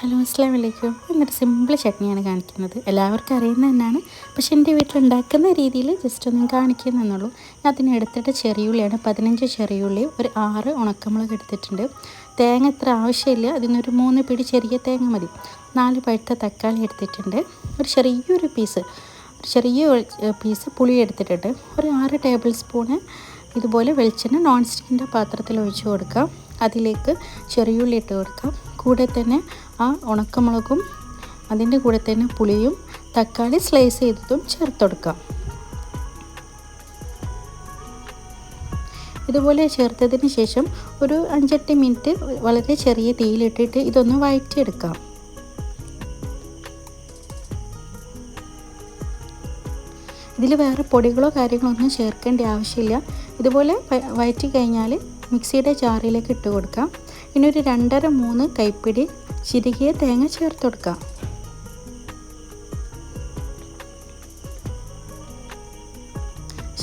Hello അസ്സലാമു അലൈക്കും. ഇന്നൊരു സിമ്പിൾ ചട്നിയാണ് കാണിക്കുന്നത്. എല്ലാവർക്കും അറിയുന്നത് തന്നെയാണ്, പക്ഷേ എൻ്റെ വീട്ടിലുണ്ടാക്കുന്ന രീതിയിൽ ജസ്റ്റ് ഒന്നും കാണിക്കുന്നെന്നുള്ളൂ. അതിന് എടുത്തിട്ട് ചെറിയുള്ളിയാണ്, 15 ചെറിയുള്ളി, ഒരു 6 ഉണക്കമുളക് എടുത്തിട്ടുണ്ട്. തേങ്ങ ഇത്ര ആവശ്യമില്ല, അതിനൊരു 3 പിടി ചെറിയ തേങ്ങ മതി. 4 പഴുത്ത തക്കാളി എടുത്തിട്ടുണ്ട്. ഒരു ചെറിയ പീസ് പുളി എടുത്തിട്ടുണ്ട്. ഒരു 6 ടേബിൾ സ്പൂണ് ഇതുപോലെ വെളിച്ചെണ്ണ നോൺ സ്റ്റിക്കിൻ്റെ പാത്രത്തിൽ ഒഴിച്ച് കൊടുക്കാം. അതിലേക്ക് ചെറിയുള്ളി ഇട്ട് കൊടുക്കാം. കൂടെ തന്നെ ആ ഉണക്കമുളകും അതിൻ്റെ കൂടെ തന്നെ പുളിയും തക്കാളി സ്ലൈസ് ചെയ്തതും ചേർത്ത് കൊടുക്കാം. ഇതുപോലെ ചേർത്തതിന് ശേഷം ഒരു 5-8 മിനിറ്റ് വളരെ ചെറിയ തീയിലിട്ടിട്ട് ഇതൊന്ന് വഴറ്റിയെടുക്കാം. ഇതിൽ വേറെ പൊടികളോ കാര്യങ്ങളോ ഒന്നും ചേർക്കേണ്ട ആവശ്യമില്ല. ഇതുപോലെ വഴറ്റി കഴിഞ്ഞാൽ മിക്സിയുടെ ജാറിലേക്ക് ഇട്ട് കൊടുക്കാം. ഇനി ഒരു 2.5-3 കൈപ്പിടി ചിരകിയ തേങ്ങ ചേർത്ത് കൊടുക്കാം.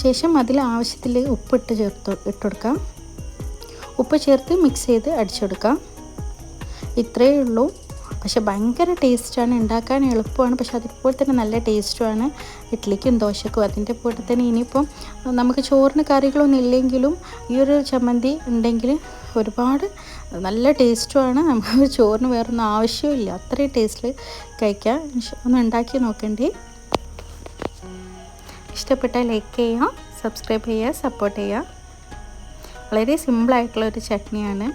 ശേഷം അതിൽ ആവശ്യത്തിൽ ഉപ്പിട്ട് ഇട്ടുകൊടുക്കാം. ഉപ്പ് ചേർത്ത് മിക്സ് ചെയ്ത് അടിച്ചെടുക്കാം. ഇത്രയേ ഉള്ളൂ. പക്ഷെ ഭയങ്കര ടേസ്റ്റാണ്, ഉണ്ടാക്കാൻ എളുപ്പമാണ്, പക്ഷെ അതുപോലെ തന്നെ നല്ല ടേസ്റ്റുമാണ്. ഇഡ്ഡലിക്കും ദോശക്കും അതിൻ്റെ കൂടെ തന്നെ ഇനിയിപ്പം നമുക്ക് ചോറിന് കറികളൊന്നും ഇല്ലെങ്കിലും ഈ ഒരു ചമ്മന്തി ഉണ്ടെങ്കിൽ ഒരുപാട് നല്ല ടേസ്റ്റുമാണ്. നമുക്ക് ചോറിന് വേറൊന്നും ആവശ്യമില്ല, അത്രയും ടേസ്റ്റിൽ കഴിക്കാം. ഒന്ന് ഉണ്ടാക്കി നോക്കണ്ടേ. ഇഷ്ടപ്പെട്ടാൽ ലൈക്ക് ചെയ്യുക, സബ്സ്ക്രൈബ് ചെയ്യുക, സപ്പോർട്ട് ചെയ്യുക. വളരെ സിമ്പിളായിട്ടുള്ളൊരു ചട്നിയാണ്.